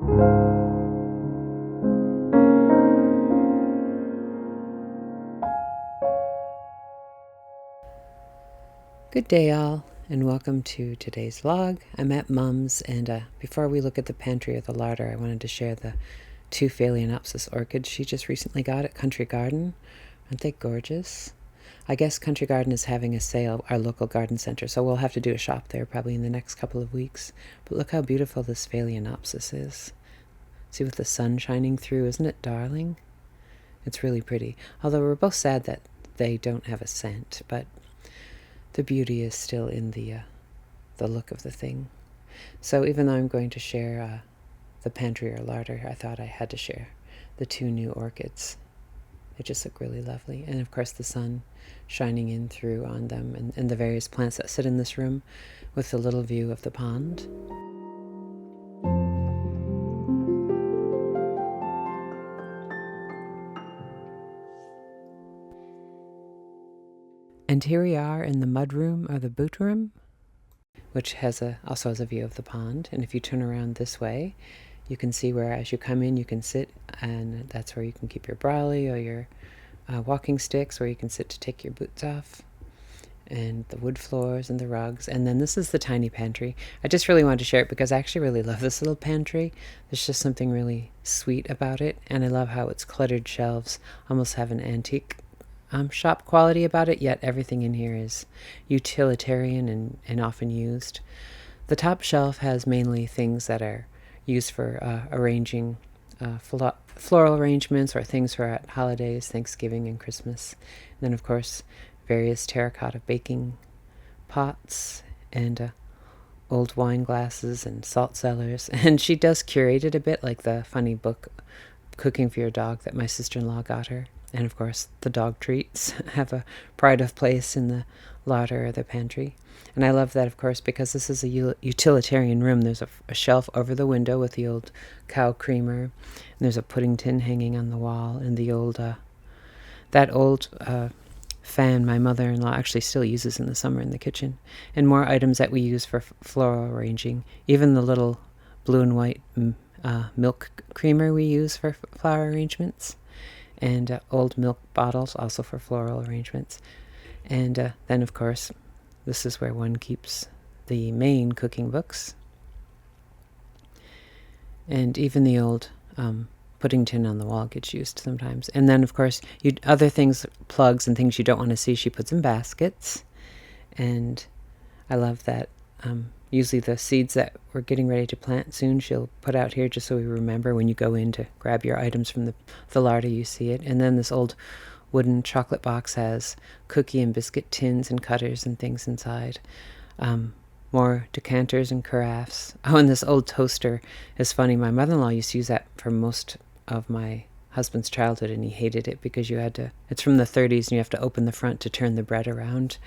Good day, all, and welcome to today's vlog. I'm at Mum's, and before we look at the pantry or the larder, I wanted to share the 2 Phalaenopsis orchids she just recently got at Country Garden. Aren't they gorgeous? I guess Country Garden is having a sale, our local garden center, so we'll have to do a shop there probably in the next couple of weeks. But look how beautiful this Phalaenopsis is. See, with the sun shining through, isn't it darling? It's really pretty. Although we're both sad that they don't have a scent, but the beauty is still in the look of the thing. So even though I'm going to share the pantry or larder, I thought I had to share the 2 new orchids. They just look really lovely. And of course the sun shining in through on them and the various plants that sit in this room with the little view of the pond. And here we are in the mudroom or the boot room, which also has a view of the pond. And if you turn around this way, you can see where as you come in, you can sit, and that's where you can keep your brolly or your walking sticks, where you can sit to take your boots off, and the wood floors and the rugs. And then this is the tiny pantry. I just really wanted to share it because I actually really love this little pantry. There's just something really sweet about it, and I love how its cluttered shelves almost have an antique shop quality about it, yet everything in here is utilitarian and often used. The top shelf has mainly things that are used for arranging floral arrangements or things for at holidays, Thanksgiving and Christmas. And then, of course, various terracotta baking pots and old wine glasses and salt cellars. And she does curate it a bit, like the funny book, Cooking for Your Dog, that my sister-in-law got her. And of course, the dog treats have a pride of place in the larder or the pantry. And I love that, of course, because this is a utilitarian room. There's a shelf over the window with the old cow creamer. And there's a pudding tin hanging on the wall. And the old, fan my mother-in-law actually still uses in the summer in the kitchen. And more items that we use for floral arranging. Even the little blue and white milk creamer we use for flower arrangements. And old milk bottles also for floral arrangements. And then, of course, this is where one keeps the main cooking books. And even the old pudding tin on the wall gets used sometimes. And then, of course, other things, plugs and things you don't want to see, she puts in baskets. And I love that. Usually the seeds that we're getting ready to plant soon, she'll put out here just so we remember when you go in to grab your items from the larder, you see it. And then this old wooden chocolate box has cookie and biscuit tins and cutters and things inside. More decanters and carafes. Oh, and this old toaster is funny. My mother-in-law used to use that for most of my husband's childhood, and he hated it because it's from the 30s and you have to open the front to turn the bread around.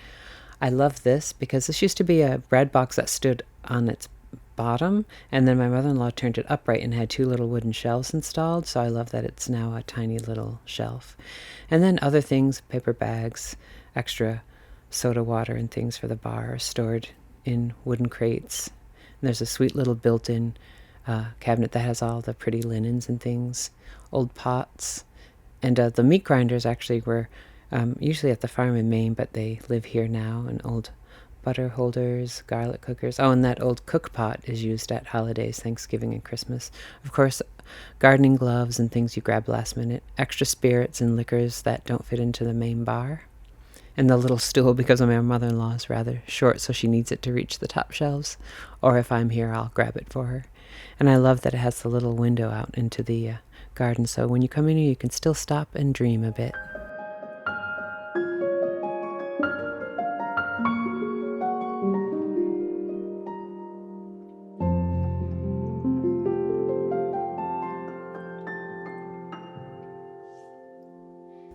I love this because this used to be a bread box that stood on its bottom, and then my mother-in-law turned it upright and had 2 little wooden shelves installed, so I love that it's now a tiny little shelf. And then other things, paper bags, extra soda water and things for the bar are stored in wooden crates. And there's a sweet little built-in cabinet that has all the pretty linens and things, old pots. And the meat grinders actually were usually at the farm in Maine, but they live here now, and old butter holders, garlic cookers. Oh, and that old cook pot is used at holidays, Thanksgiving and Christmas. Of course, gardening gloves and things you grab last minute, extra spirits and liquors that don't fit into the main bar, and the little stool because my mother-in-law is rather short, so she needs it to reach the top shelves, or if I'm here, I'll grab it for her. And I love that it has the little window out into the garden, so when you come in here, you can still stop and dream a bit.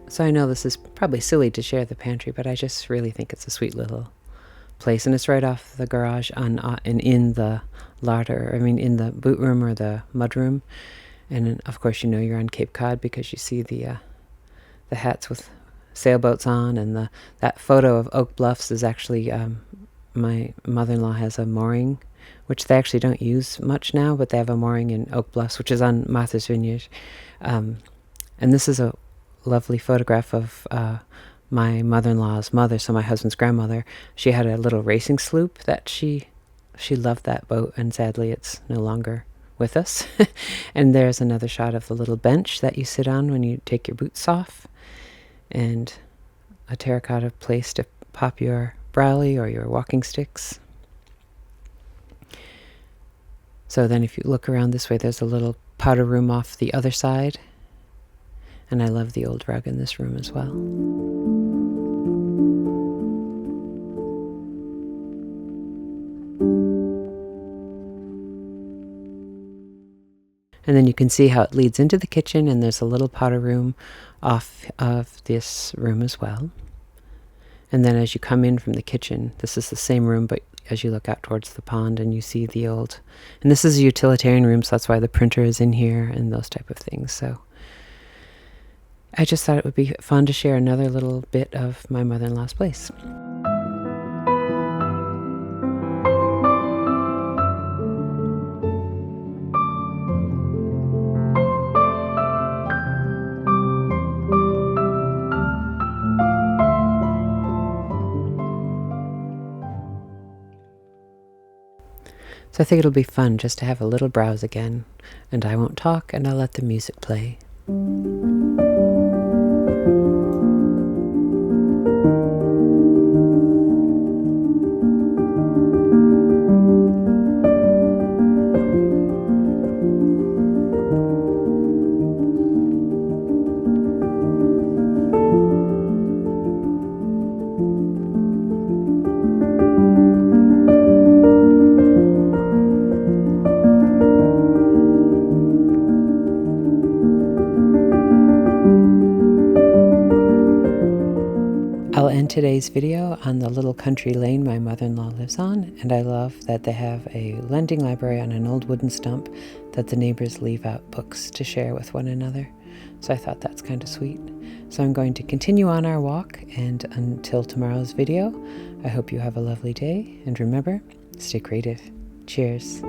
So I know this is probably silly to share the pantry, but I just really think it's a sweet little place. And it's right off the garage and in the larder, in the boot room or the mudroom. And of course, you're on Cape Cod because you see the hats with sailboats on. And that photo of Oak Bluffs is actually, my mother-in-law has a mooring which they actually don't use much now, but they have a mooring in Oak Bluffs, which is on Martha's Vineyard. And this is a lovely photograph of my mother-in-law's mother, so my husband's grandmother. She had a little racing sloop that she loved that boat, and sadly it's no longer with us. And there's another shot of the little bench that you sit on when you take your boots off, and a terracotta place to pop your browlie or your walking sticks. So then if you look around this way, there's a little powder room off the other side, and I love the old rug in this room as well. And then you can see how it leads into the kitchen, and there's a little powder room off of this room as well. And then as you come in from the kitchen, this is the same room, but as you look out towards the pond and you see the old... And this is a utilitarian room, so that's why the printer is in here and those type of things. So I just thought it would be fun to share another little bit of my mother-in-law's place. So I think it'll be fun just to have a little browse again, and I won't talk, and I'll let the music play. I'll end today's video on the little country lane my mother-in-law lives on, and I love that they have a lending library on an old wooden stump that the neighbors leave out books to share with one another. So I thought that's kind of sweet. So I'm going to continue on our walk, and until tomorrow's video, I hope you have a lovely day, and remember, stay creative. Cheers.